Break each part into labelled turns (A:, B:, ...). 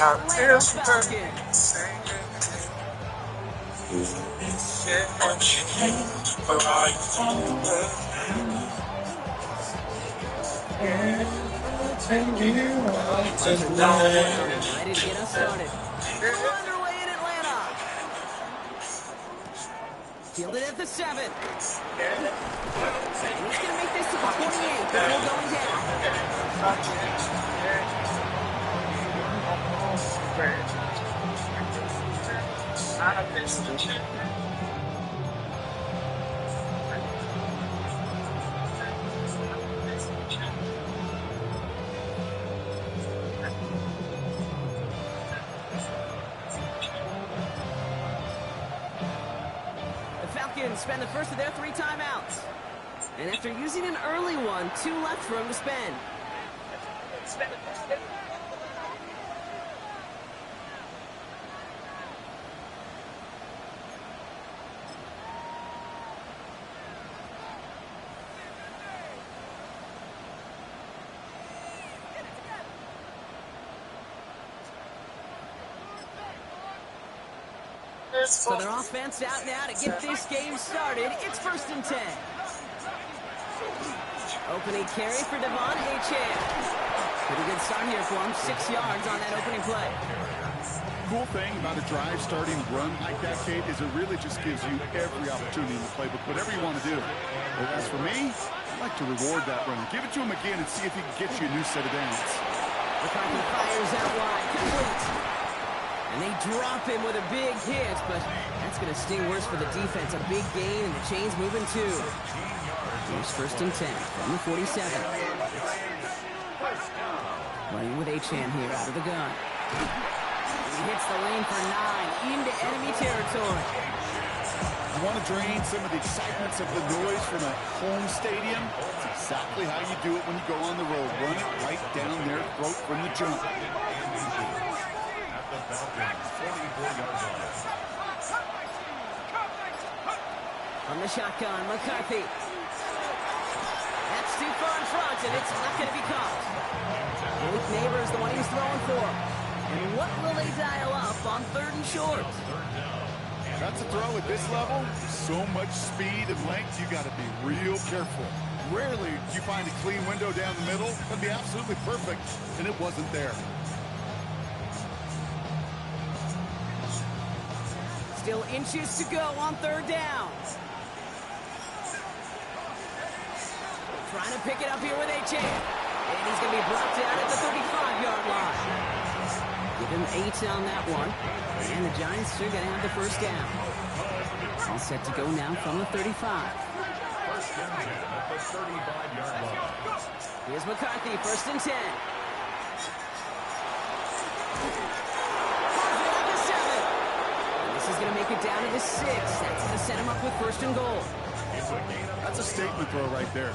A: Atlanta Falcons. Ready to get us started. We're underway in Atlanta. Fielded at the 7. And he's going to make this to the 28 before going down. Falcons spend the first of their 3 timeouts. And after using an early one, 2 left for him to spend. So their offense out now to get this game started. It's 1st and 10. Opening carry for Devon Achane. Pretty good start here for him. 6 yards on that opening play.
B: Cool thing about a drive starting run like that, Kate, is it really just gives you every opportunity in the playbook, whatever you want to do. But as for me, I like to reward that run. Give it to him again and see if he can get you a new set of downs.
A: McCarthy fires out wide. Complete. And they drop him with a big hit, but that's going to sting worse for the defense. A big gain, and the chain's moving too. Here's 1st and 10 from the 47. Running with Achane here out of the gun. He hits the lane for 9 into enemy territory.
B: You want to drain some of the excitements of the noise from a home stadium? That's exactly how you do it when you go on the road. Run it right down their throat from the jump.
A: From the shotgun, McCarthy. That's too far in front, and it's not going to be caught. Malik Neighbors, the one he was throwing for. And what will they dial up on 3rd and short?
B: That's a throw at this level. So much speed and length, you got to be real careful. Rarely do you find a clean window down the middle. That'd be absolutely perfect, and it wasn't there.
A: Still inches to go on 3rd down. Trying to pick it up here with Achane. And he's going to be brought down at the 35-yard line. Give him 8 on that one. And the Giants are going to have the 1st down. All set to go now from the 35. Here's McCarthy, 1st and 10. This is going to make it down to the 6. That's going to set him up with 1st and goal.
B: That's a statement throw right there.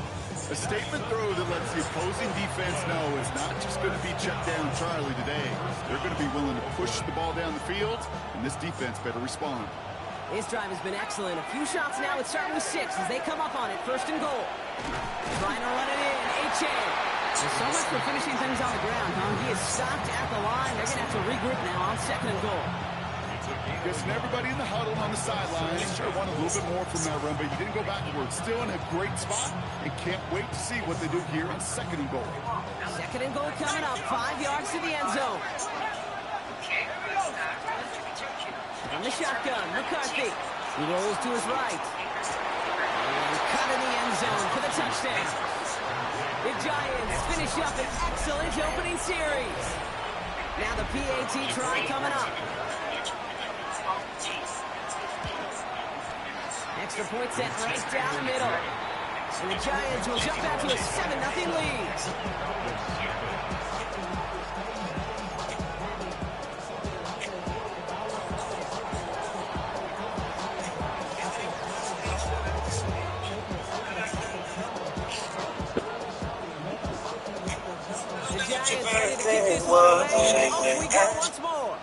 B: A statement throw that lets the opposing defense know it's not just going to be check down Charlie today. They're going to be willing to push the ball down the field, and this defense better respond.
A: His drive has been excellent. A few shots now. It's starting with 6 as they come up on it. 1st and goal. Trying to run it in. Achane. There's so much for finishing things on the ground, huh? He is stopped at the line. They're going to have to regroup now on 2nd and goal.
B: Guessing everybody in the huddle on the sidelines sure wanted a little bit more from that run, but you didn't go backwards. Still in a great spot, and can't wait to see what they do here on 2nd and goal.
A: 2nd and goal coming up, 5 yards to the end zone. From the shotgun, McCarthy. He rolls to his right. And cut in the end zone for the touchdown. The Giants finish up an excellent opening series. Now the PAT try coming up. Extra point set right down the middle. And the Giants will jump out to a 7-0 lead. The Giants ready to kick this one away. Off we go once more.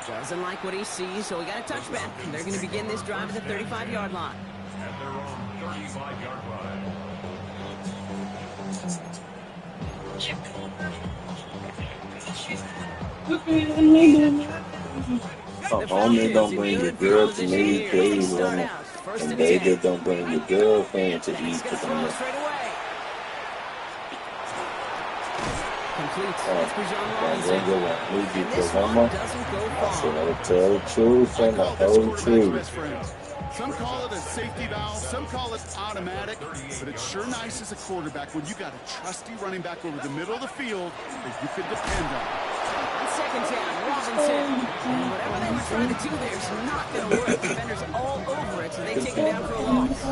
A: Doesn't like what he sees, so we got a touchback. They're going to begin this drive at the 35-yard line.
C: At their own 35-yard line. So homie, don't bring your girl to me, please, woman. And baby, don't bring your girlfriend to eat for them. I tell the truth and the whole truth.
B: Some call it a safety valve, some call it automatic, but it's sure nice as a quarterback when you got a trusty running back over the middle of the field that you can depend on.
A: On second down, Robinson. And whatever they were trying to do there is not going to work. Defenders all over it, so they take him down for a loss.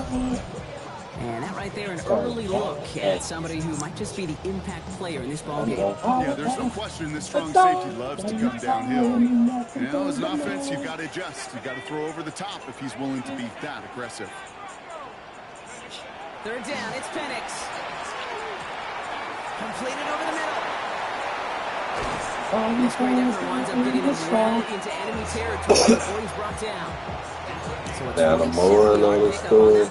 A: And that right there, an early look at somebody who might just be the impact player in this ballgame.
B: Yeah, there's no question this strong safety loves to come downhill. You know, as an offense, you've got to adjust. You've got to throw over the top if he's willing to be that aggressive.
A: Third down, it's Penix. Completed over the middle. This great effort winds up getting him right into enemy territory before he's brought down. So
C: Now the moral of the story.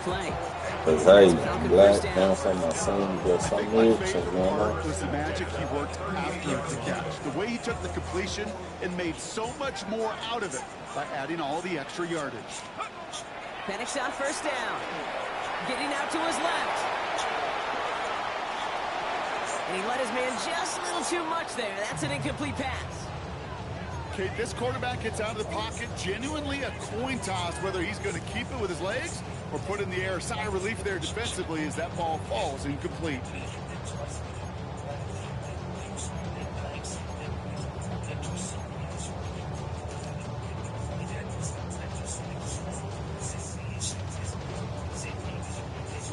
C: Because, hey, black, now from my son, but some rich,
B: was the magic he worked after the catch. The way he took the completion and made so much more out of it by adding all the extra yardage.
A: Penix on first down. Getting out to his left. And he let his man just a little too much there. That's an incomplete pass.
B: Okay, this quarterback gets out of the pocket, genuinely a coin toss, whether he's going to keep it with his legs or put it in the air. Sigh of relief there defensively as that ball falls incomplete.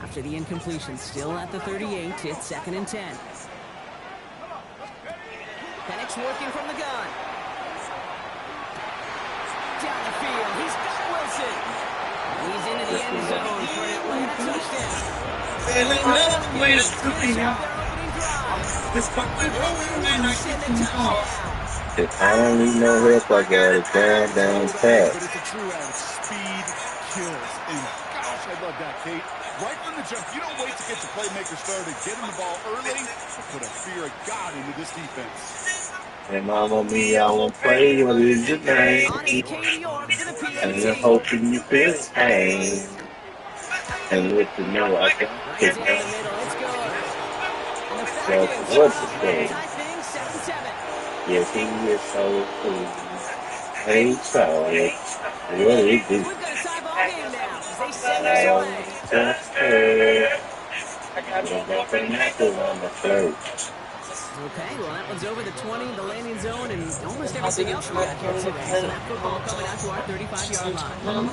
A: After the incompletion, still at the 38, it's 2nd and 10. Penix working from the gun. Down the field, he's got Wilson. He's into the end zone for an Atlanta touchdown.
C: If I don't need no help, I got a down pass.
B: But it's a true out of speed kills. And gosh, I love that, Kate. Right from the jump, you don't wait to get the playmaker started. Get him the ball early. Put a fear of God into this defense.
C: Hey, mama, me, I won't play. What is your name? And you're hoping you feel pain. And with the no, I can pick up. So, what's the thing? Yes, he is so cool. Hey, Charlie, what do you do?
A: We've got a tie ball game now as they send us away.
C: Just her. I'm going to on the third.
A: Okay, well, that one's over the 20, the landing zone, and almost everything else we got here today. So that football coming out to our 35-yard line.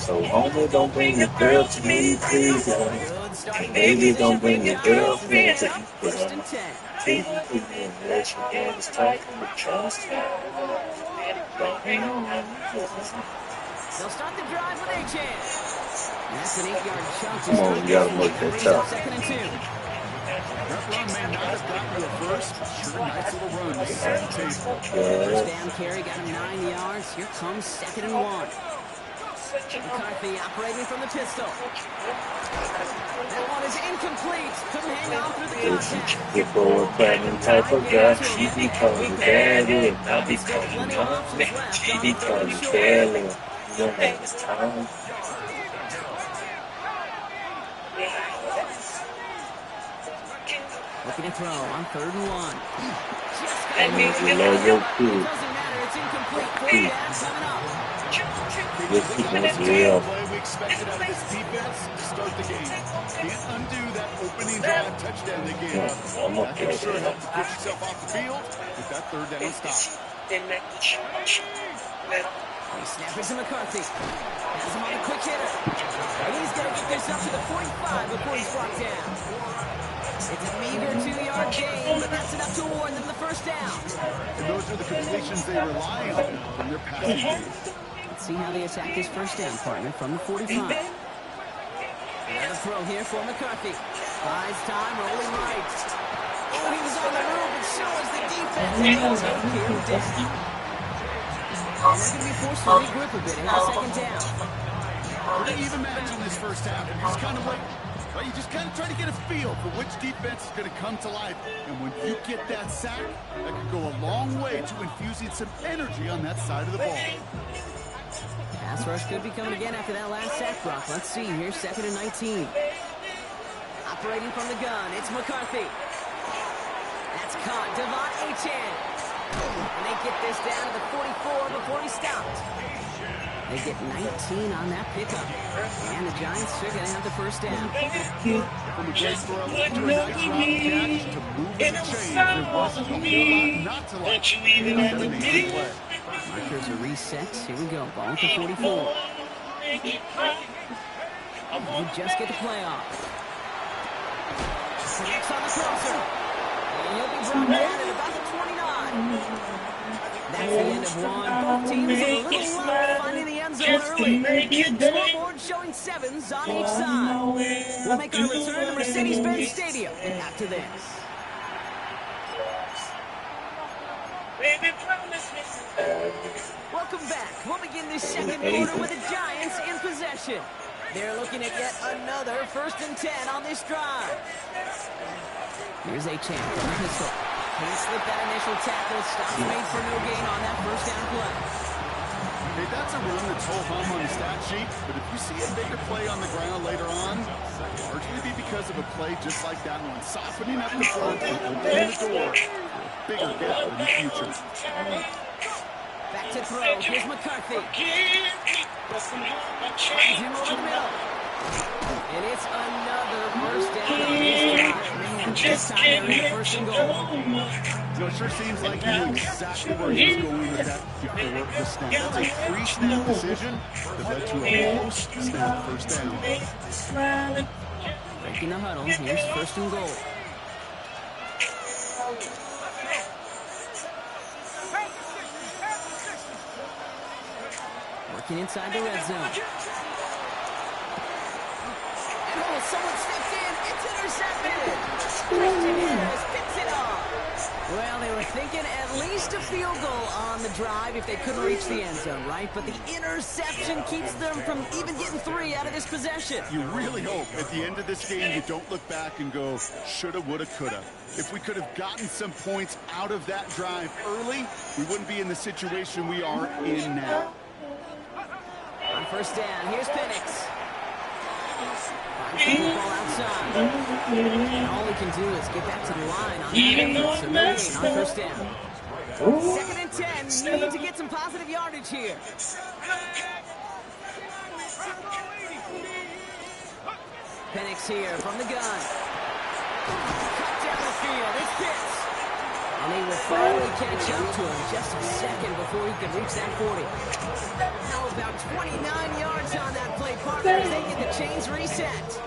C: So, homie, don't bring your girl to me, please. Baby, don't bring your girlfriend to me.
A: First and 10.
C: Please, let your hands tight and the trust.
A: They'll start the drive with a chance. That's an 8-yard chunk.
C: Come on, you gotta make that tough.
A: 2nd and 2.
B: That run may not have gotten you a first, but sure, nice little run to set the table.
A: First down carry got him 9 yards. Here comes 2nd and 1. McCarthy operating from the pistol. That one is incomplete. Couldn't hang on through the contact.
C: You're a platinum type of guy. She becomes daddy, and I become mommy. She becomes Kelly. Your name is Tom.
A: Looking to throw on 3rd and 1.
C: And you know your crew.
A: Doesn't matter. It's incomplete. 4th down coming up.
C: This is real.
B: We expected out of this defense to start the game. Can't undo that opening drive touchdown they gave up. That can sure help to push yourself off the field with that 3rd down stop.
A: Snappers to McCarthy. Has him on a quick hitter. And he's going to get this up to the 45 before he's brought down. It's a meager 2-yard gain, but that's enough to award them the first down.
B: And those are the completions they rely on from their passing game.
A: Let's see how they attack this first down, partner, from the 45. Another throw here for McCarthy. Buys time, rolling right. Oh, he was on the move, and so is the defense. And they'll take him down. And they're going to be forced to regroup a bit in the 2nd down.
B: Pretty even match in this first half. You just kind of wait. Well, you just kind of try to get a feel for which defense is going to come to life. And when you get that sack, that can go a long way to infusing some energy on that side of the ball.
A: Pass rush could be coming again after that last sack, Brock. Let's see. Here's 2nd and 19. Operating from the gun, it's McCarthy. That's caught. Devon Achane. And they get this down to the 44 before he stopped. They get 19 on that pickup. And the Giants are going to have the first down.
B: From a great throw to a nice route catch to move the chain. There wasn't a whole lot not to like. That amazing play.
A: Markers are reset. Here we go. Ball at the 44. They just get the play off. Connects on the crosser. And he'll be brought down at about the 29. That's the end of one. Both teams with a little luck finding the end zone early. Scoreboard showing 7s on each side. We'll make our return to Mercedes-Benz Stadium after this. Welcome back. We'll begin this second quarter with the Giants in possession. They're looking at yet another 1st and 10 on this drive. Here's Achane from the pistol. Can't slip that initial tackle. Stops made for no gain on that first down play.
B: Hey, that's a run that's whole hum on the stat sheet, but if you see a bigger play on the ground later on, it'll largely be because of a play just like that one, softening up the front and opening the door for a bigger gap in the future.
A: Back to throw. Here's McCarthy. Finds him over the middle. And it's another first down on this drive. Man, this time they're in 1st and goal.
B: So it sure seems like he knew exactly where he was going with that before the snap. That's a pre-snap decision that led to a post-snap first down.
A: Breaking the huddle. Here's 1st and goal. Working inside the red zone. And someone steps in. It's intercepted. Christian Harris picks it off. Well, they were thinking at least a field goal on the drive if they couldn't reach the end zone, right? But the interception keeps them from even getting 3 out of this possession.
B: You really hope at the end of this game you don't look back and go, shoulda, woulda, coulda. If we could have gotten some points out of that drive early, we wouldn't be in the situation we are in now.
A: On 1st down, here's Penix. Finds the ball outside. And all he can do is get back to the line on that. So no gain on 1st down. 2nd and 10. Need to get some positive yardage here. Penix here from the gun. Cut down the field. It's Pitts. And they will finally catch up to him just a second before he can reach that 40. Now about 29 yards on that play, partners. They get the chains reset.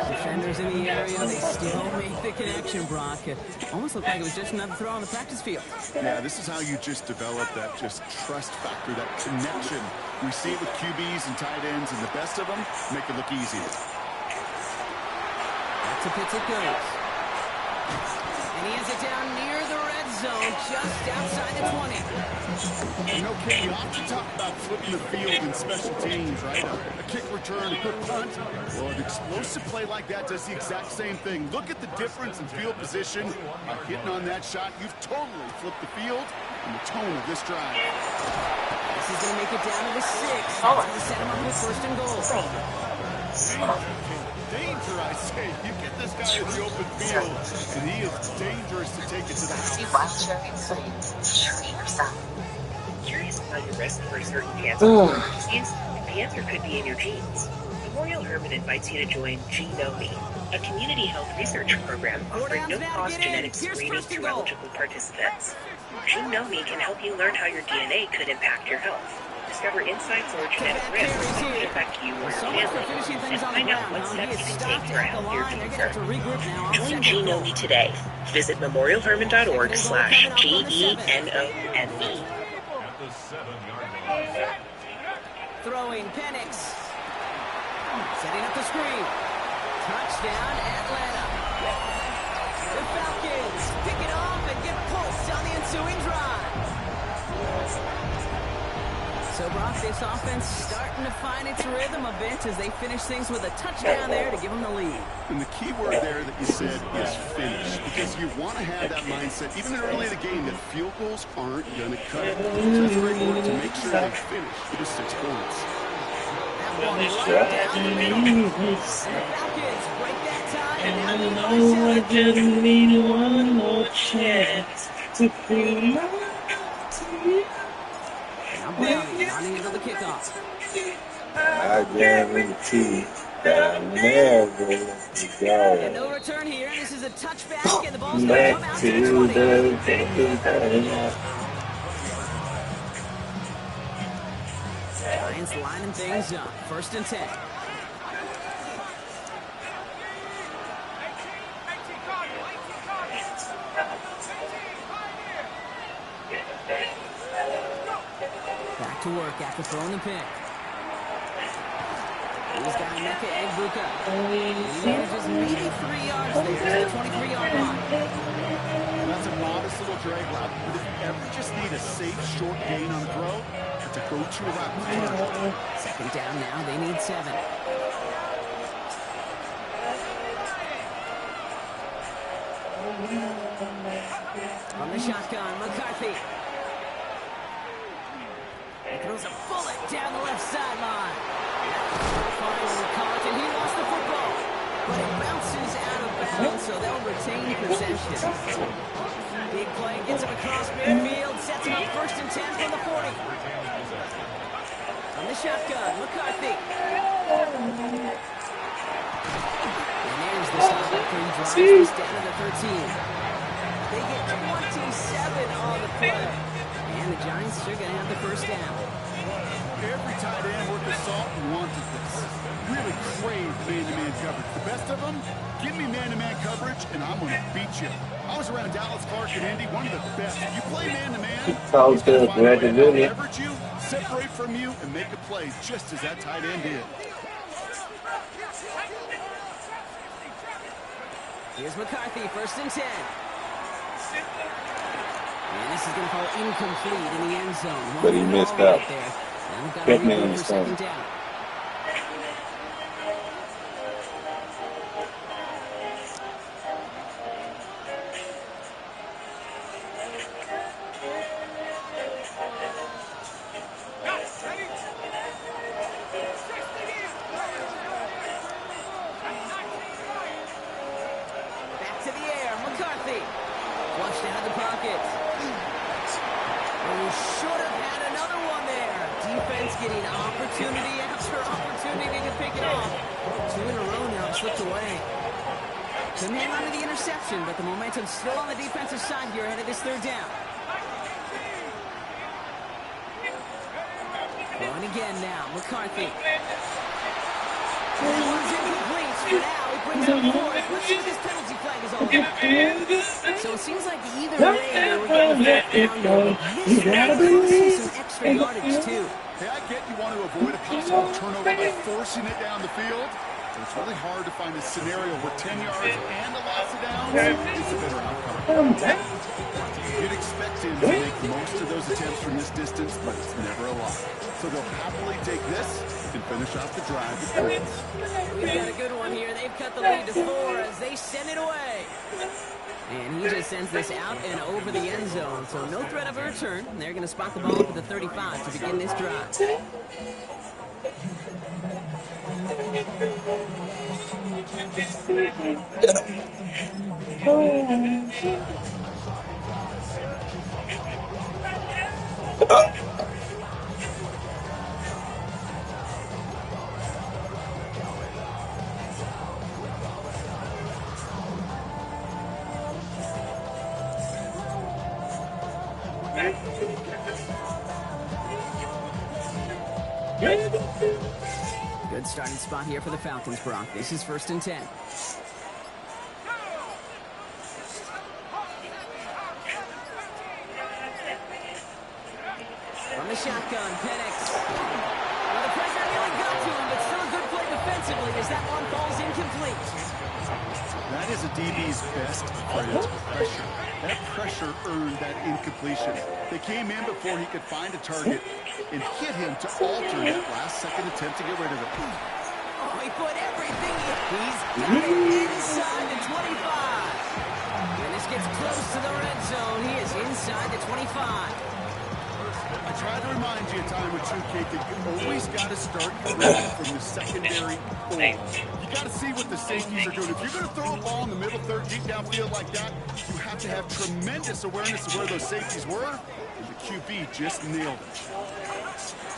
A: Defenders in the area, they still make the connection, Brock. It almost looked like it was just another throw on the practice field.
B: Yeah, this is how you just develop that just trust factor, that connection. We see it with QBs and tight ends, and the best of them make it look easy.
A: Back to Pitts it goes. And he has it down near the red zone, just outside the 20.
B: You know, Kate, you often talk about flipping the field in special teams, right? A kick return, a good punt. Well, an explosive play like that does the exact same thing. Look at the difference in field position. By hitting on that shot, you've totally flipped the field and the tone of this drive.
A: This is going to make it down to the 6. That's going to set him up with 1st and goal.
B: Danger, I say. You get this guy in the open field, and he is dangerous to take it to the house.
D: Curious about your risk for certain cancer? The answer could be in your genes. Memorial Hermann invites you to join Genome, a community health research program offering no-cost genetic screening to eligible participants. Genome can help you learn how your DNA could impact your health. Discover insights or genetic risks that could affect you or your family, and find out what steps you can take for a healthier future. Join Genome today. Visit memorialhermann.org/GENOME.
A: Throwing Penix. Setting up the screen. Touchdown, Atlanta. The Falcons pick it off and get pulsed on the ensuing drive. So, Brock, this offense starting to find its rhythm a bit as they finish things with a touchdown there to give them the lead.
B: And the key word there that you said is finish, because you want to have that mindset, even early in the game, that field goals aren't going to cut it. So that's great work to make sure they finish with the 6 points.
A: That one right down the middle. And the Falcons break that tie, and now lead by 7.
C: I just need one more chance to prove my team.
A: Now Brownie running into the kickoff.
C: I guarantee that I'll never let you
A: And
C: go.
A: no return here. This is a touchback, and the ball's going to come
C: Back
A: out
C: to
A: to the 20.
C: the
A: Giants lining things up. 1st and 10. Back to work after throwing the pick. He's got Emeka Egbuka. He manages maybe 3 yards there to the 23-yard line.
B: That's a modest little drag route, but if you ever just need a safe, short gain on the throw, it's a go-to route.
A: 2nd down now. They need 7. From the shotgun, McCarthy. He throws a bullet down the left sideline. Finally caught, and he lost the football. But it bounces out of bounds, so they'll retain possession. Big play gets him across midfield, sets him up 1st and 10 from the 40. From the shotgun, McCarthy. And there's the stop after he drives this down to the 13. They get 27 on the play. And the Giants are going to have the 1st down.
B: Every tight end worth the salt wanted this. Really crave man-to-man coverage. The best of them, give me man-to-man coverage, and I'm going to beat you. I was around Dallas Clark and Indy, one of the best. You play man-to-man,
C: Sounds
B: he's gonna
C: good.
B: find a way
C: Glad to
B: to
C: do it.
B: leverage you, separate from you, and make a play just as that tight end did.
A: Here's McCarthy, 1st and 10. And this is going to fall incomplete in the end zone.
C: But he missed out.
A: There. Now got
C: Get
A: to
C: me
A: regroup
C: in the
A: for
C: zone.
A: 2nd down. Back to the air, McCarthy. Flushed out of the pocket. And he should have had another one there. Defense getting opportunity after opportunity to pick it off. 2 in a row now, slipped away. Couldn't hang on to the interception, but the momentum's still on the defensive side here ahead of this 3rd down. Going again now, McCarthy. That one's incomplete for now. He brings up 4th. Let's see what this penalty flag is all about. So it seems like either way they were getting 4th down. This one could see some extra yardage too.
B: Hey, I get you want to avoid a possible turnover by forcing it down the field, but it's really hard to find a scenario where 10 yards and a loss of downs is a better outcome. You'd expect him to make most of those attempts from this distance, but it's never a lot. So they'll happily take this and finish off the drive with points.
A: We've got a good one here. They've cut the lead to 4 as they send it away. And he just sends this out and over the end zone. So no threat of a return. They're going to spot the ball up at the 35 to begin this drive. Good starting spot here for the Falcons, Brock. This is 1st and 10. From the shotgun, Penix. Well, the pressure nearly got to him, but still a good play defensively as that one falls incomplete.
B: That is a DB's best friend, pressure. That pressure earned that incompletion. They came in before he could find a target and hit him to alter that last-second attempt to get rid of it.
A: Oh, he put everything in. He's got it inside the 25. When this gets close to the red zone, he is inside the 25.
B: I try to remind you a time or two, Kate, that you always got to start running from the secondary forward. You got to see what the safeties are doing. If you're going to throw a ball in the middle third, deep downfield like that, you have to have tremendous awareness of where those safeties were, and the QB just nailed it.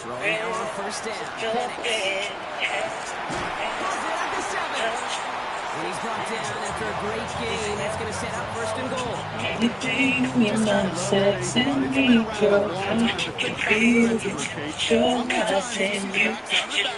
A: Throwing on first down. Penix. At the 7. And he's brought down after a great game. That's going to set up first and goal.
C: Anything in my sex and me, girl, I can feel it. You're my sender,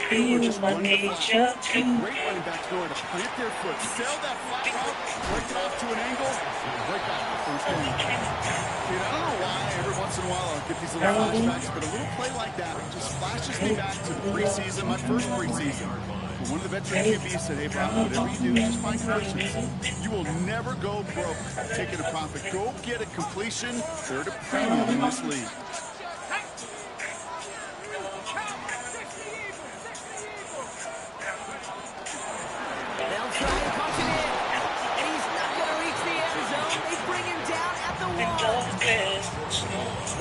C: feel my nature too.
B: Great running backs know how to plant their foot, sell that flat route, break it off to an angle, and break off the first down. Dude, I don't know why every once in a while I'll get these little flashbacks, but a little play like that just flashes me back to the preseason, my first preseason. When one of the veteran QBs said, hey, Brown, whatever you do, just find completions. You will never go broke taking a profit. Go get a completion. They're at a premium in this league.
A: They'll try and punch it in. And he's not going to reach the end zone. They bring him down at the 1.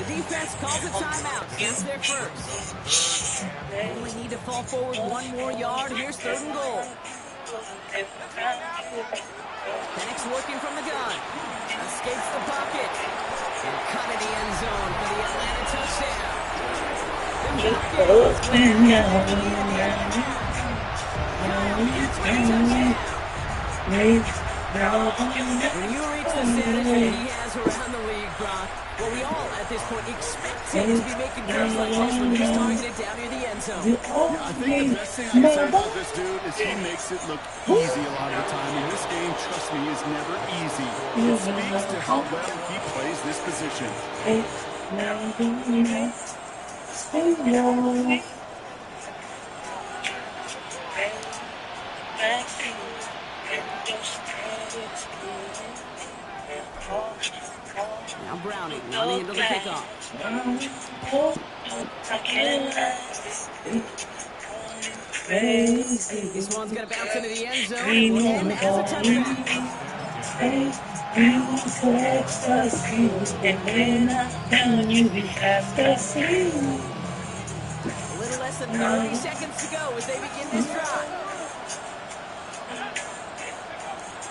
A: The defense calls a timeout. It's their first. Only need to fall forward one more yard. Here's third and goal. Penix working from the gun. Escapes the pocket. And cut in the end zone for the Atlanta touchdown. When you reach the status that he has around the league, Brock, well, we all at this point expect him to be making throws like this when he's targeted down near the end zone.
B: Yeah, I think the best thing I can say about this dude is he makes it look easy a lot of the time. And this game, trust me, is never easy. It speaks to how well he plays this position.
A: Now Browning running into the kickoff. This one's going to bounce into the end zone and will end as a touchdown. A little less than 30 seconds to go as they begin this drive.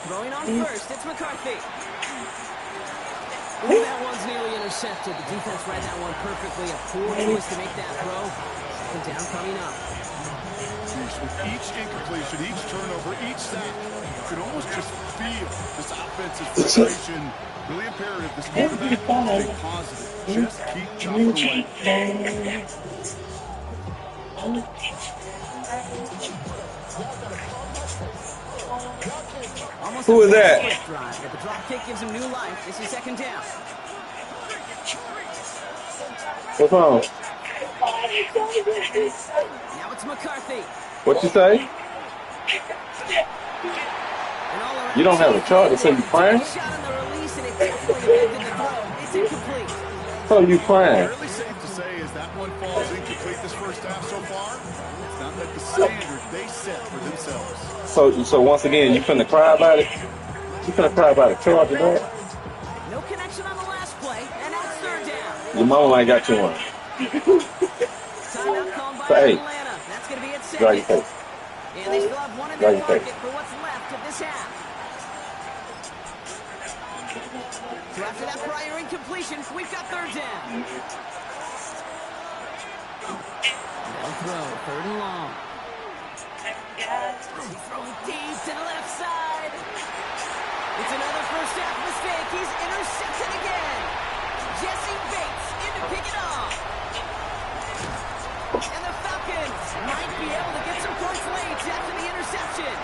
A: Throwing on first, it's McCarthy. Ooh, that one's nearly intercepted. The defense read that one perfectly. A poor choice to make that throw. Second down coming up.
B: With each incompletion, each turnover, each sack, you can almost just feel this offensive frustration. Really imperative. This quarterback, stay positive. Just keep chopping away.
C: Who is that?
A: But the drop kick gives him new life. This is second down.
C: What's wrong?
A: Now it's McCarthy.
C: What you say? You don't have a chart that says you playing?
A: Shot on the release, and it definitely affected the throw. It's incomplete.
C: So you playing?
B: Fairly safe to say is that one falls incomplete this first half so far. It's not met the standard they set for themselves.
C: So once again, you finna cry about it? You finna cry about a charge of that?
A: No connection on the last play, and that's third down.
C: Your mama ain't got you one.
A: Timeout called by
C: Hey.
A: Atlanta. That's going to be at
C: Draw your
A: second.
C: face.
A: And they still have one in
C: Draw
A: their
C: your
A: pocket
C: face.
A: for what's left of this half. So after that prior incompletion, we've got third down. They'll throw, third and long. He's throwing deep to the left side. It's another first half mistake. He's intercepted again. Jesse Bates in to pick it off. And the Falcons might be able to get some points late after the interception.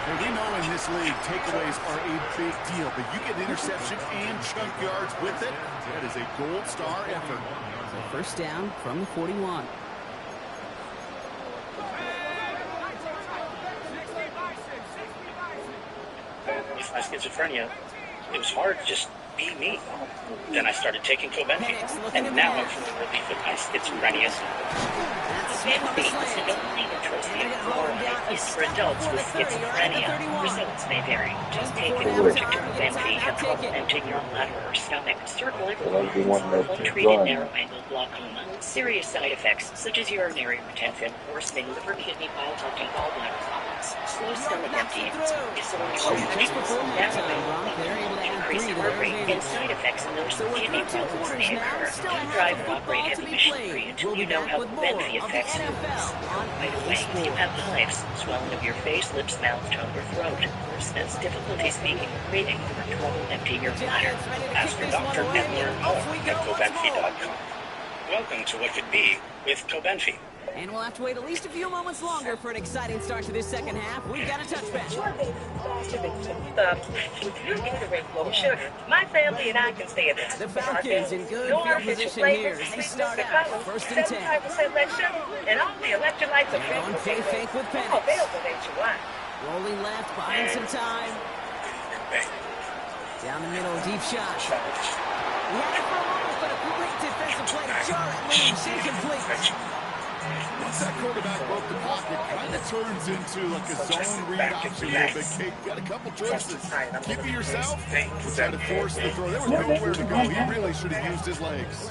B: Hey, we know in this league, takeaways are a big deal, but you get an interception and chunk yards with it. That is a gold star effort.
A: So first down from the 41.
E: my schizophrenia, it was hard to just be me. Then I started taking Cobenfy, and now I'm feeling relief of my schizophrenia.
D: Cobenfy is a dopamine intrusive oral agent for adults with schizophrenia. Results may vary. Just take an allergic to Cobenfy and trouble emptying your bladder or stomach, cervical or untreated narrow-angle glaucoma. Serious side effects such as urinary retention, worsening liver, kidney, bile ducting, gallbladder problems, slow stomach emptying, disorientation, narrow-angle, increased heart rate, and side effects in those with kidney problems may occur. Don't drive walk-rate inhibition-free until you know how Cobenfy affects you. By the way, if you have hives, swelling of your face, lips, mouth, tongue, or throat, hoarseness, difficulty speaking or breathing, or trouble emptying your bladder,
E: Ask your doctor and learn more at Cobenfy.com. Welcome to what could be with Cobenfy.
A: And we'll have to wait at least a few moments longer for an exciting start to this second half. We've got a touchback.
D: My family and I can stay at
A: The Falcons in good field position here as they start out. First and 10.
D: And all the electrolytes are
A: On play fake with Penix. Rolling left, buying some time. Down the middle, deep shot. He had it for a moment, but a great defensive play to Jarrett moves incomplete.
B: Once that quarterback broke the pocket, kind of turns into like a zone read option a little bit. Kate got a couple choices. Keep it yourself or try to force the throw. There was nowhere to go. He really should have used his legs.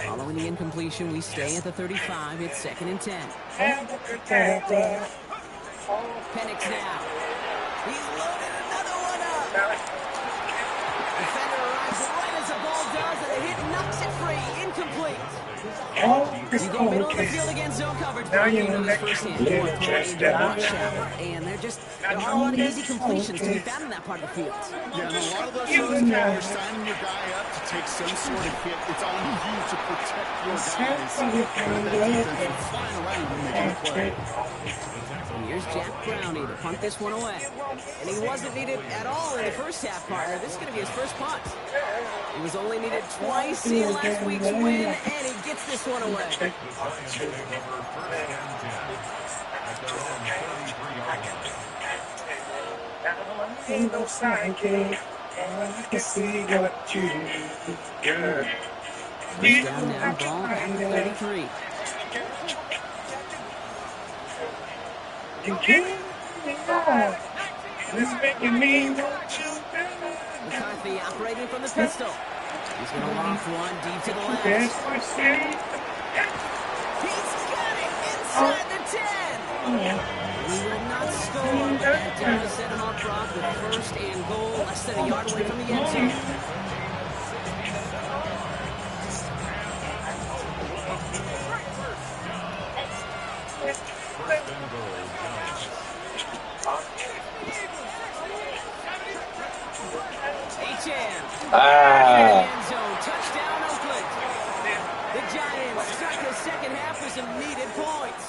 A: Following the incompletion, we stay at the 35. It's second and 10. Penix now. He's loaded another one up. Defender arrives right as the ball does, and the hit knocks it free. Incomplete. You go middle of the field against zone coverage. This first hand, and there are a lot of easy completions to be found in that part of the field.
B: Yeah, and a lot of those shows, you're signing your guy up to take some sort of hit. It's on you to protect your guys. And that defense is flying around when they do play.
A: And here's Jack Brownie to punt this one away. And he wasn't needed at all in the first half, partner. This is going to be his first punt. He was only needed twice in last week's win, and he gets this one away.
C: Ain't no sidekick. I can see what you got.
A: First down now, ball at the 33.
C: You can't it's making me want you better.
A: McCarthy operating from the pistol. He's going to loft one deep to the left.
C: That's what say.
A: He's got it inside the 10. He will not score. That down to set him up front with first and goal, less than a yard away from the end zone. End zone, touchdown Oakland. The Giants start the second half with some needed points.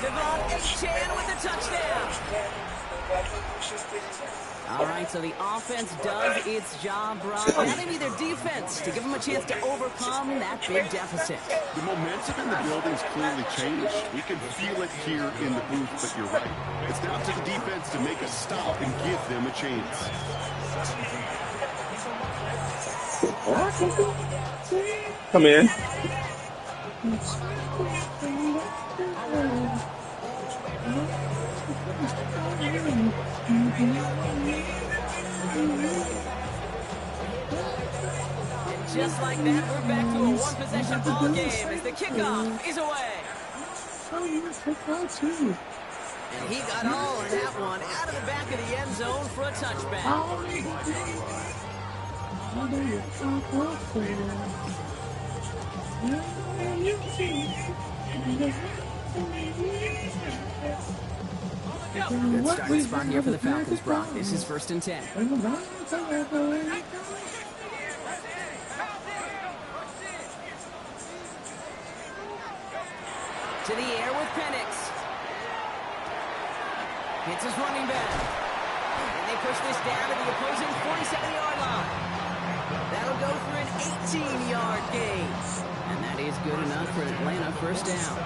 A: Devon Achane with the touchdown. All right, so the offense does its job, Brock. Now they need their defense to give them a chance to overcome that big deficit.
B: The momentum in the building's clearly changed. We can feel it here in the booth, but you're right. It's now to the defense to make a stop and give them a chance.
C: Come in.
A: And just like that, we're back to a one-possession ball game as the kickoff is away. And he got all of that one out of the back of the end zone for a touchback. Good starting spot here for the Falcons, Brock. This is first and 10. To the air with Penix. Hits his running back. And they push this down to the opposing 47-yard line. That'll go for an 18-yard gain. And that is good enough for Atlanta first down.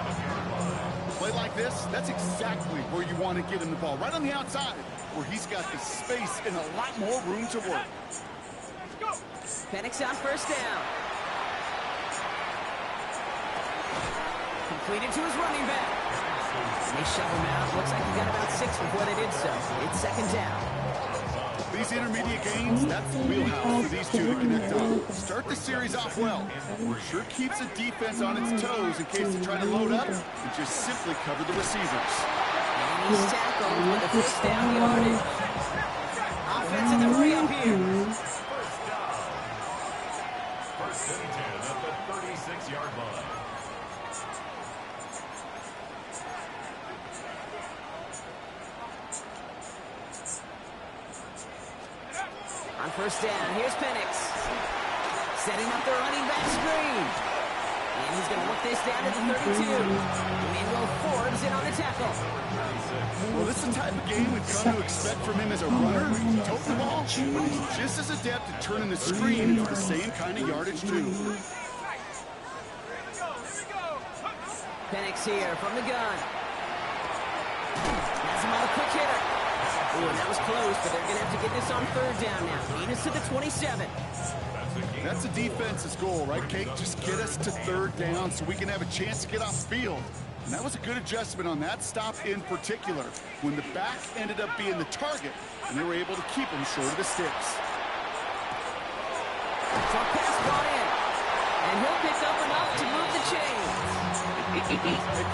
B: play like this, that's exactly where you want to get him the ball, right on the outside, where he's got the space and a lot more room to work.
A: Penix on first down. Completed to his running back. And they shove him out. Looks like he got about 6 before they did so. It's second down.
B: These intermediate gains, that's the wheelhouse for these two to connect on. Start the series off well. Sure keeps the defense on its toes in case they try to load up and just simply cover the receivers.
A: And he's tackled with a first down yardage. Offense in the hurry up here.
F: First and 10 at the 36-yard line.
A: On first down, here's Penix. Setting up the running back screen. And he's going to work this down to the 32. Emmanuel Forbes in on the tackle.
B: Well, this is the type of game we've come to expect from him as a runner. Tote the ball, but he's just as adept at turning the screen into the same kind of yardage, too.
A: Penix here from the gun. Has him on a quick hitter. Ooh, and that was close, but they're going to have to get this on third down now. Lead us to the 27.
B: That's the defense's goal, right, Kate? Just get us to third down so we can have a chance to get off field. And that was a good adjustment on that stop in particular, when the back ended up being the target, and they were able to keep him short of the sticks.
A: Truck pass brought in, and he'll pick up enough to move the chains.
B: Hey,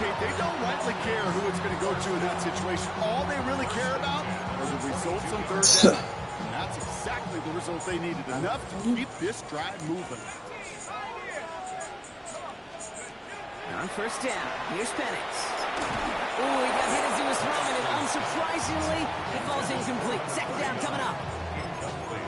B: Kate, they don't rightly care who it's going to go to in that situation. All they really care about are the results on third down. And that's exactly the result they needed, enough to keep this drive moving.
A: On first down, here's Penix. Ooh, he got hit as he was throwing it. Unsurprisingly, it falls incomplete. Second down coming up.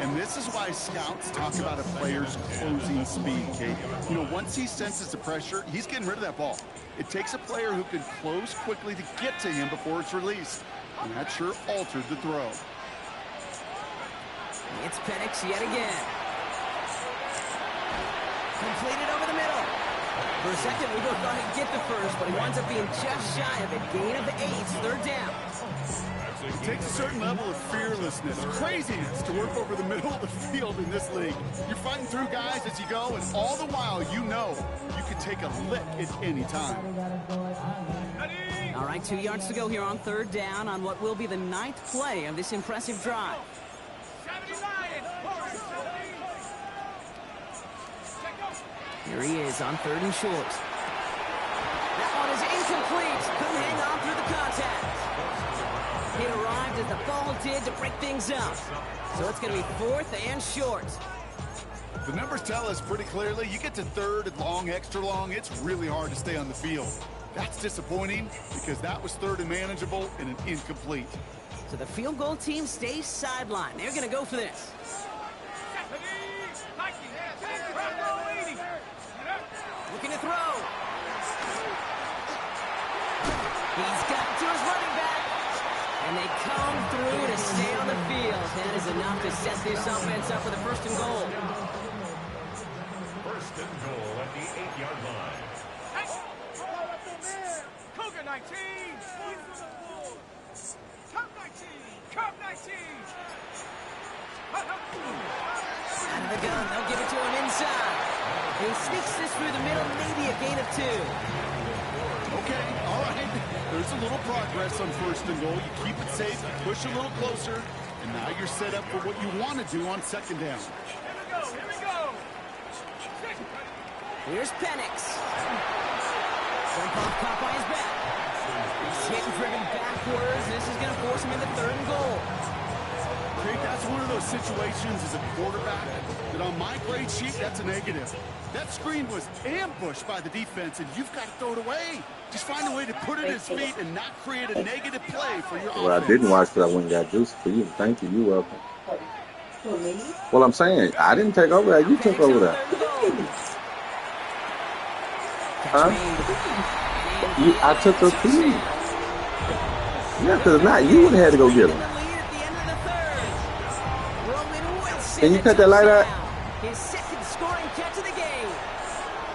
B: And this is why scouts talk about a player's closing speed, Kate. You know, once he senses the pressure, he's getting rid of that ball. It takes a player who can close quickly to get to him before it's released. And that sure altered the throw.
A: It's Penix yet again. Completed over the middle. For a second, we both thought he'd get the first, but he winds up being just shy of it. Gain of 8, third down.
B: It takes a certain level of fearlessness, craziness to work over the middle of the field in this league. You're fighting through guys as you go, and all the while you know you can take a lick at any time.
A: All right, 2 yards to go here on third down on what will be the 9th play of this impressive drive. Here he is on third and short. That one is incomplete. Couldn't hang on through the contact. It arrived as the ball did to break things up. So it's going to be 4th and short.
B: The numbers tell us pretty clearly, you get to third and long, extra long, it's really hard to stay on the field. That's disappointing because that was third and manageable and an incomplete.
A: So the field goal team stays sidelined. They're going to go for this. Looking to throw. He's got to his running back. And they come through to stay on the field. That is enough to set this offense up for the first and goal.
F: First and goal at the 8-yard line.
G: Cougar 19. Cup 19. Cup 19.
A: Out of the gun. They'll give it to him inside. He sneaks this through the middle, maybe a gain of 2.
B: Okay, all right. There's a little progress on first and goal. You keep it safe, you push a little closer, and now you're set up for what you want to do on second down.
G: Here we go.
A: Here's Penix. Dump-off caught by his back. He's hit and driven backwards. This is going to force him into third and goal.
B: Kate, that's one of those situations as a quarterback that on my grade sheet, that's a negative. That screen was ambushed by the defense, and you've got to throw it away. Just find a way to put it at his feet and not create a negative play for your offense.
C: Well, I didn't watch because I went and got juice for you. Thank you. You're welcome. Well, I'm saying, I didn't take over that. You took over that. Huh? I took her too. Yeah, because if not, you would have had to go get him. Can you cut that light out?
A: His second scoring catch of the game.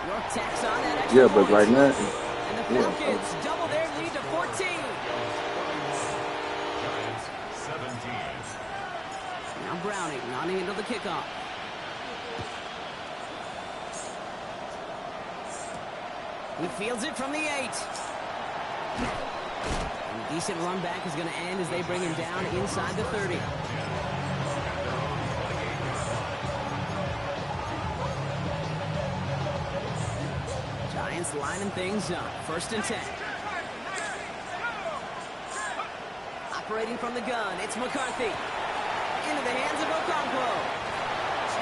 A: York tacks on that extra
C: Yeah, but right now,
A: and the Falcons double their lead to Now Browning nodding into the kickoff. He fields it from the 8. And decent run back is going to end as they bring him down inside the 30. Giants lining things up. 1st and 10. Operating from the gun, it's McCarthy. Into the hands of Okonkwo.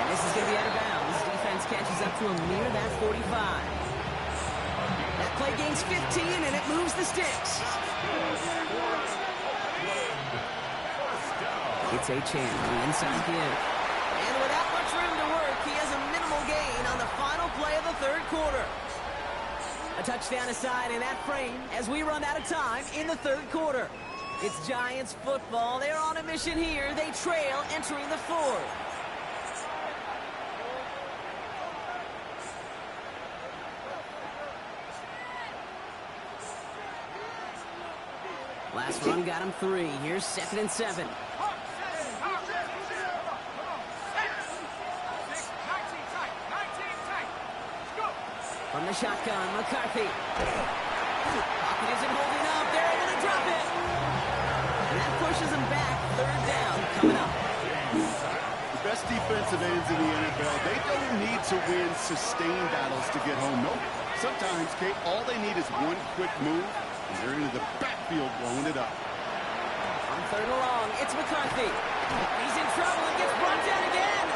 A: And this is going to be out of bounds. Defense catches up to him near that 45. That play gains 15, and it moves the sticks. It's Achane on the inside give. And without much room to work, he has a minimal gain on the final play of the 3rd quarter. A touchdown aside in that frame as we run out of time in the 3rd quarter. It's Giants football. They're on a mission here. They trail entering the 4th. Last run got him 3. Here's 2nd and 7. From the shotgun, McCarthy. Pocket isn't holding up. They're able to drop it. And that pushes them back. 3rd down coming up.
B: The best defensive ends in the NFL, they don't need to win sustained battles to get home. Nope. Sometimes, Kate, all they need is one quick move, and they're into the backfield blowing it up.
A: On 3rd and long, it's McCarthy. He's in trouble and gets brought down again.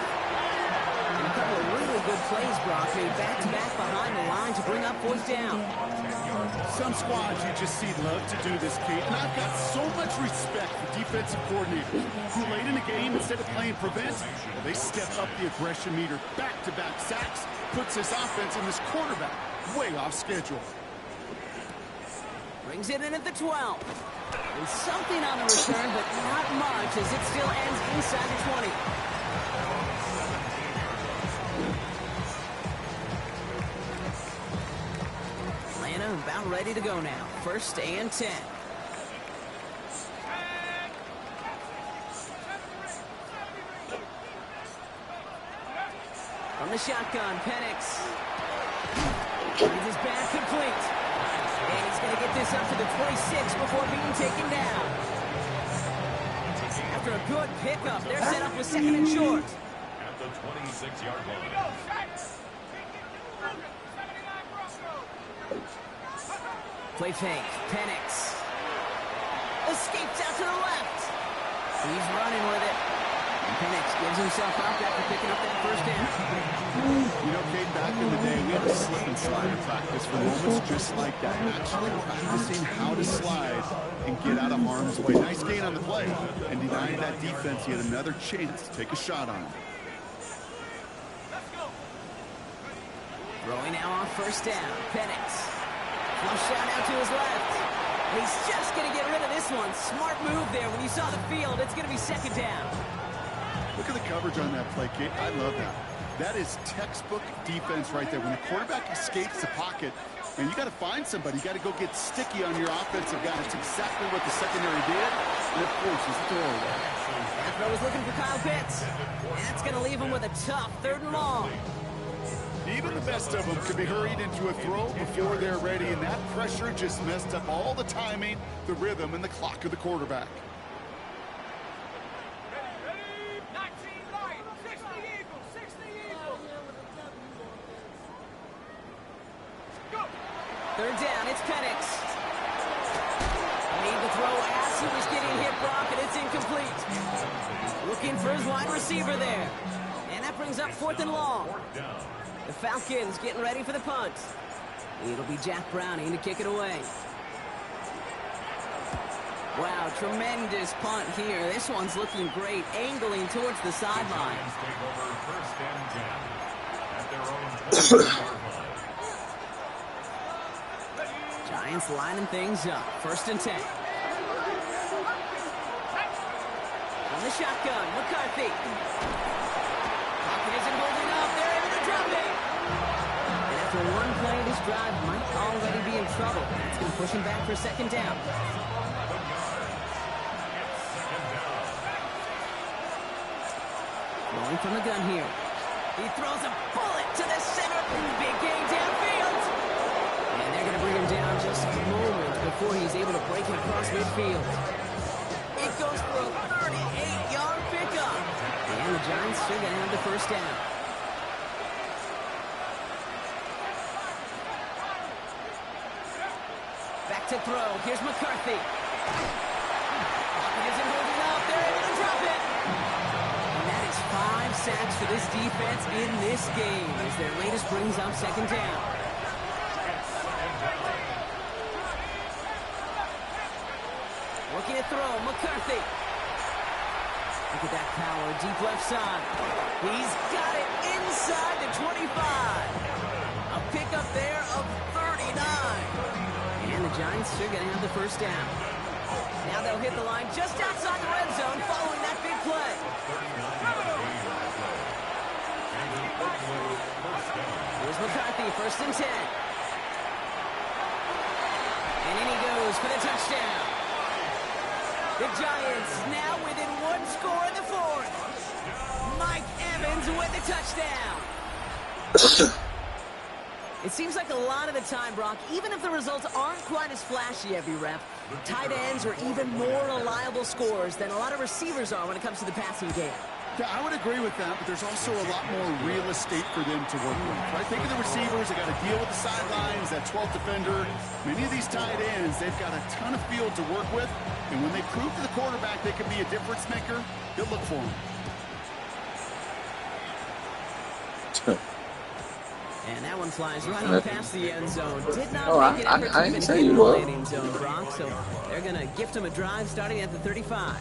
A: And a couple of really good plays, Brock, made back-to-back behind the line to bring up 4th down.
B: Some squads you just see love to do this, Kate, and I've got so much respect for defensive coordinators who late in the game, instead of playing prevent, they step up the aggression meter. Back-to-back sacks puts this offense and this quarterback way off schedule.
A: Brings it in at the 12. And something on the return, but not much as it still ends inside the 20. Atlanta about ready to go now. 1st and 10. From the shotgun, Penix. It is back complete. And he's going to get this up to the 26 before being taken down. After a good pickup, they're set up with 2nd and short.
F: At the 26-yard line.
A: Play fake, Penix. Escapes out to the left. He's running with it. And Penix gives himself up after picking up that 1st down.
B: You know, Kate, back in the day, we had a slip and slide in practice for moments just like that. Actually practicing how to slide and get out of harm's way. Nice gain on the play. And denying that defense yet another chance to take a shot on him.
A: Throwing now on 1st down, Penix. Flush shot out to his left. And he's just going to get rid of this one. Smart move there. When you saw the field, it's going to be 2nd down.
B: Look at the coverage on that play, Kate. I love that. That is textbook defense right there. When the quarterback escapes the pocket, and you got to find somebody. You got to go get sticky on your offensive guy. It's exactly what the secondary did. And it forces the throwaway.
A: That throw is looking for Kyle Pitts. And that's going to leave him with a tough 3rd and long.
B: Even the best of them could be hurried into a throw before they're ready, and that pressure just messed up all the timing, the rhythm, and the clock of the quarterback.
G: Ready? 19 Lions, 60 Eagles, 60 Eagles. Go.
A: 3rd down, it's Penix. Made the throw as he was getting hit, Brock, and it's incomplete. Looking for his wide receiver there. And that brings up 4th and long. The Falcons getting ready for the punt. It'll be Jack Browning to kick it away. Wow, tremendous punt here. This one's looking great, angling towards the sideline.
F: Take over 1st and 10 at their own 20-yard line.
A: Giants lining things up. 1st and 10. From the shotgun, McCarthy. Pocket isn't holding up. They're able to drop it. And after one play, this drive might already be in trouble. It's going to push him back for 2nd down. Going from the gun here. He throws a bullet to the center. Big gain downfield. And they're going to bring him down just a moment before he's able to break it across midfield. It goes for a 38-yard pickup. And the Giants still going to have the first down. Back to throw. Here's McCarthy. He isn't holding up. They're able to drop it. And that is 5 sacks for this defense in this game as their latest brings up second down. Looking to throw. McCarthy. Look at that power. Deep left side. He's got it inside the 25. A pickup there of 39. And the Giants are going to have the first down. Now they'll hit the line just outside the red zone following that big play. Here's McCarthy, 1st and 10. And in he goes for the touchdown. The Giants now within 1 score in the 4th. Mike Evans with the touchdown. It seems like a lot of the time, Brock, even if the results aren't quite as flashy every rep, tight ends are even more reliable scorers than a lot of receivers are when it comes to the passing game.
B: Yeah, I would agree with that, but there's also a lot more real estate for them to work with. Right? Think of the receivers. They got to deal with the sidelines, that 12th defender. Many of these tight ends, they've got a ton of field to work with, and when they prove to the quarterback they can be a difference maker, they'll look for him.
A: And that one flies right past the end zone. Did not make it effort to even hit the landing zone, Brock. So they're going to gift him a drive starting at the 35.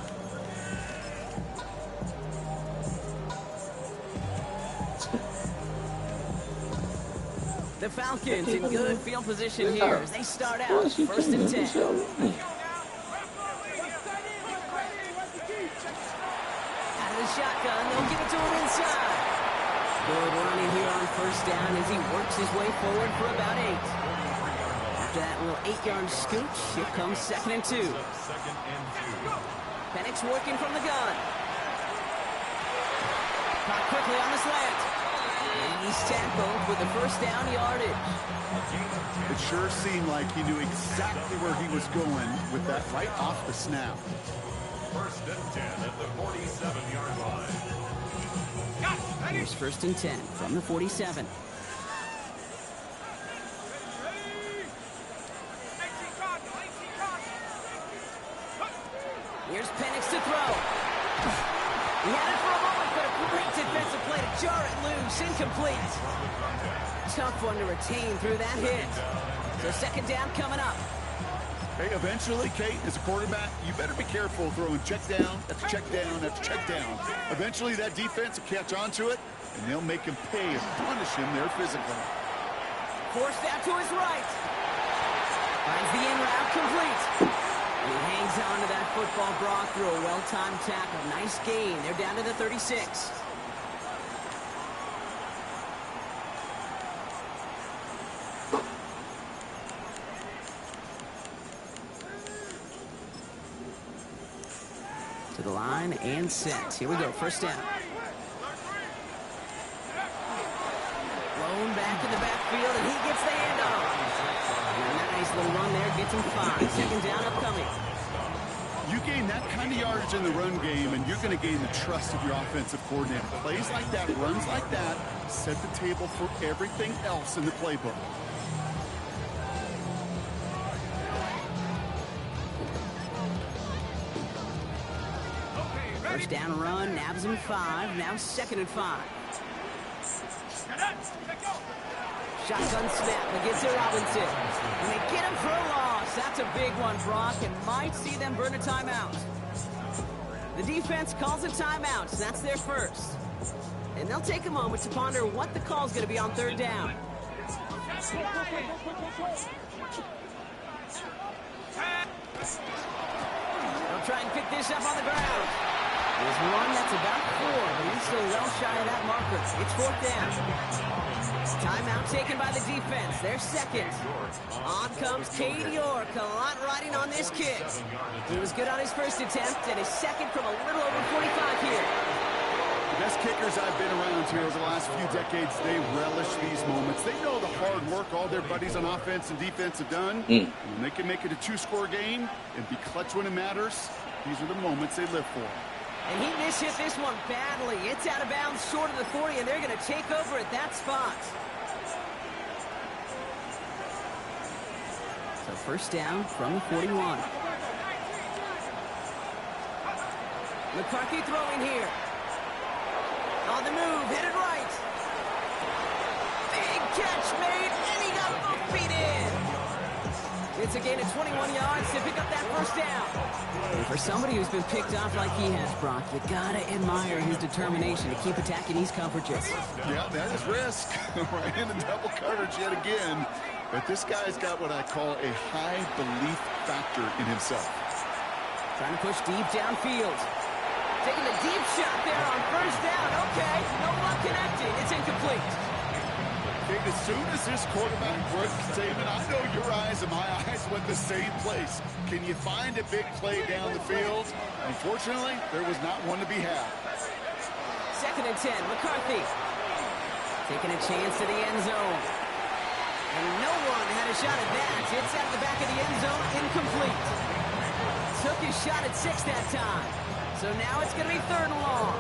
A: The Falcons in good field position here as they start out 1st and 10. Out of the shotgun, they'll give it to him inside. Good running here on 1st down as he works his way forward for about 8. After that little 8-yard scooch, here comes 2nd and 2. Penix working from the gun. Caught quickly on the slant. And he's tackled with the 1st down yardage.
B: It sure seemed like he knew exactly where he was going with that right off the snap.
F: 1st and 10 at the 47-yard line.
A: Here's 1st and 10 from the 47. Here's Penix to throw. He had it for a moment, but a great defensive play to jar it loose. Incomplete. Tough one to retain through that hit. So 2nd down coming up.
B: Hey, eventually, Kate, as a quarterback, you better be careful throwing check down after check down after check down. Eventually, that defense will catch on to it, and they'll make him pay and punish him there physically.
A: Forced out to his right. Finds the in route complete. And he hangs on to that football, Brock, through a well-timed tackle. Nice gain. They're down to the 36. To the line and set. Here we go. 1st down. Blown back in the backfield, and he gets the handoff. And a nice little run there. Gets him 5. 2nd down upcoming.
B: You gain that kind of yardage in the run game, and you're going to gain the trust of your offensive coordinator. Plays like that, runs like that, set the table for everything else in the playbook.
A: First down run, nabs him 5. Now 2nd and 5. Shotgun snap against Robinson. And they get him for a loss. That's a big one, Brock, and might see them burn a timeout. The defense calls a timeout. That's their first. And they'll take a moment to ponder what the call is going to be on 3rd down. They'll try and pick this up on the ground. There's one that's about 4, but he's still well shy of that marker. It's 4th down. Timeout taken by the defense. Their 2nd. On comes Cade York. A lot riding on this kick. He was good on his 1st attempt, and his 2nd from a little over 45 here.
B: The best kicker linebackers I've been around here over the last few decades, they relish these moments. They know the hard work all their buddies on offense and defense have done. When they can make it a two-score game and be clutch when it matters, these are the moments they live for.
A: And he mishit this one badly. It's out of bounds short of the 40, and they're going to take over at that spot. So first down from the 41. McCarthy throwing here. On the move, headed right. Big catch made, and he got both feet in. It's a gain of 21 yards to pick up that first down. And for somebody who's been picked off like he has, Brock, you gotta admire his determination to keep attacking these coverages.
B: Yeah, that is risk. Right into double coverage yet again. But this guy's got what I call a high belief factor in himself.
A: Trying to push deep downfield. Taking a deep shot there on first down. Okay, no luck connecting. It's incomplete.
B: Okay, as soon as this quarterback broke statement, I know your eyes and my eyes went the same place. Can you find a big play down the field? Unfortunately, there was not one to be had.
A: 2nd and 10, McCarthy. Taking a chance to the end zone. And no one had a shot at that. It's at the back of the end zone, incomplete. Took his shot at 6 that time. So now it's going to be 3rd and long.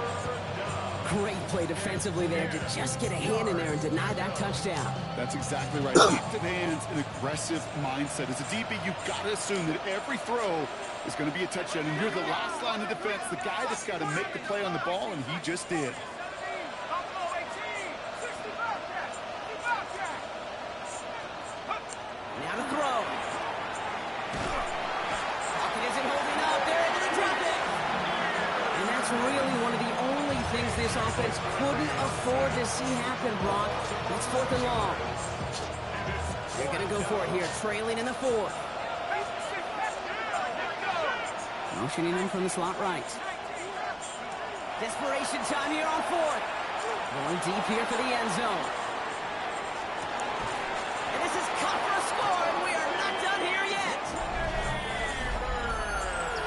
A: Great play defensively there to just get a hand in there and deny that touchdown.
B: That's exactly right. Active hands and aggressive mindset. As a DB, you've got to assume that every throw is going to be a touchdown. And you're the last line of defense, the guy that's got to make the play on the ball, and he just did.
A: Now to throw. Pocket isn't holding up. They're into the traffic. And that's really one of the only things this offense couldn't afford to see happen, Brock. It's 4th and long. They're going to go for it here, trailing in the 4th. Motioning in from the slot right. Desperation time here on 4th. Going deep here for the end zone. And this is cut for a score, and we are not done here yet.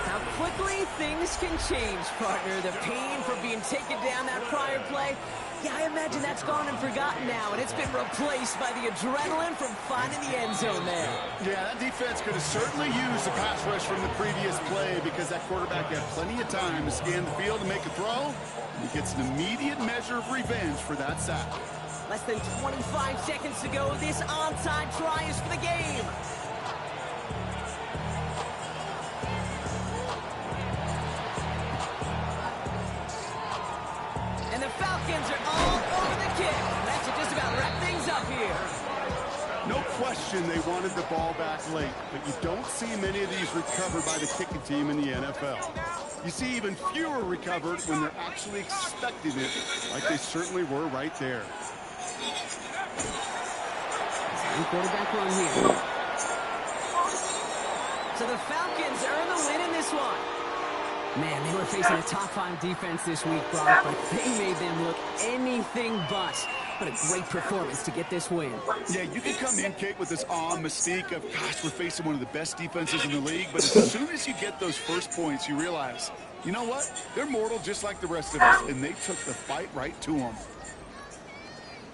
A: How quickly things can change, partner. The pain from being taken down that prior play, yeah, I imagine that's gone and forgotten now, and it's been replaced by the adrenaline from finding the end zone there.
B: Yeah, that defense could have certainly used a pass rush from the previous play because that quarterback had plenty of time to scan the field and make a throw. And he gets an immediate measure of revenge for that sack.
A: Less than 25 seconds to go. This onside try is for the game. And the Falcons are all over the kick. That should just about wrap things up here.
B: No question they wanted the ball back late, but you don't see many of these recovered by the kicking team in the NFL. You see even fewer recovered when they're actually expecting it, like they certainly were right there.
A: Quarterback run here. So the Falcons earn the win in this one. Man, they were facing a top 5 defense this week, Brock, but they made them look anything but. What a great performance to get this win.
B: Yeah, you can come in, Kate, with this awe mystique of, gosh, we're facing one of the best defenses in the league, but as soon as you get those first points, you realize, you know what? They're mortal just like the rest of us, and they took the fight right to them.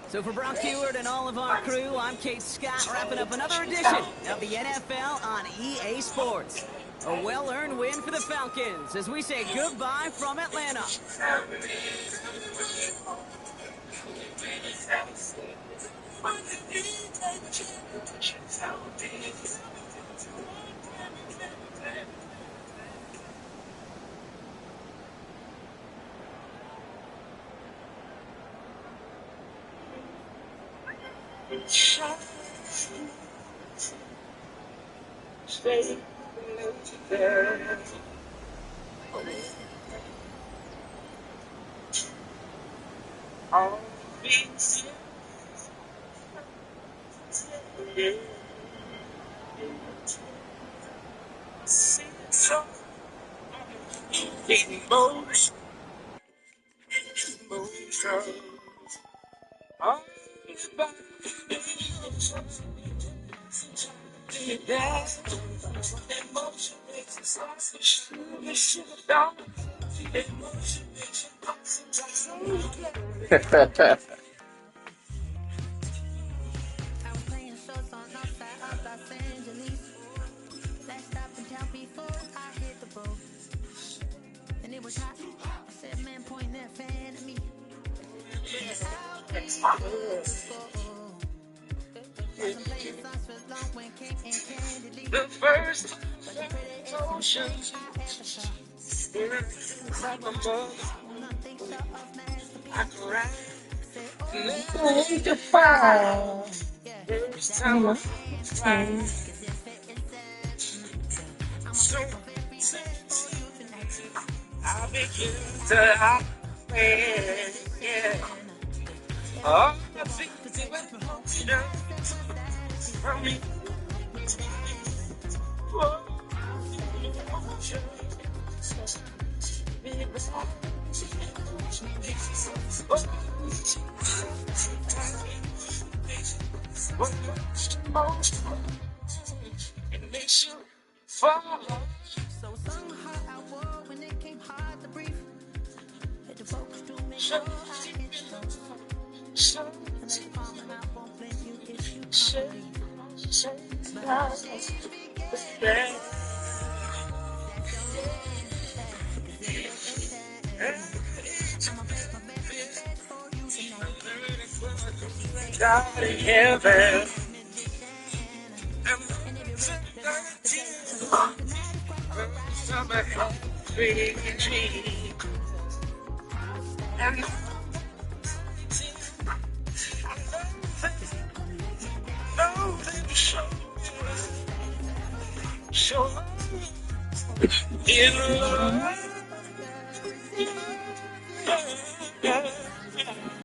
A: So for Brock Huard and all of our crew, I'm Kate Scott, wrapping up another edition of the NFL on EA Sports. A well-earned win for the Falcons as we say goodbye from Atlanta.
C: Stay there. All things emotion, emotion makes us lost. Sugar, down. Emotion makes you
E: The first ocean inside my mouth. I cried. Need to fall. First time I cried. So I begin to hide. Yeah. All the things that went wrong from me. It makes you fall. So somehow I wore when it came hard to breathe. Had to focus to make sure I hit the show. And then falling out won't blame you if you can't breathe. But I say God in heaven. Summer free dream. And show in love.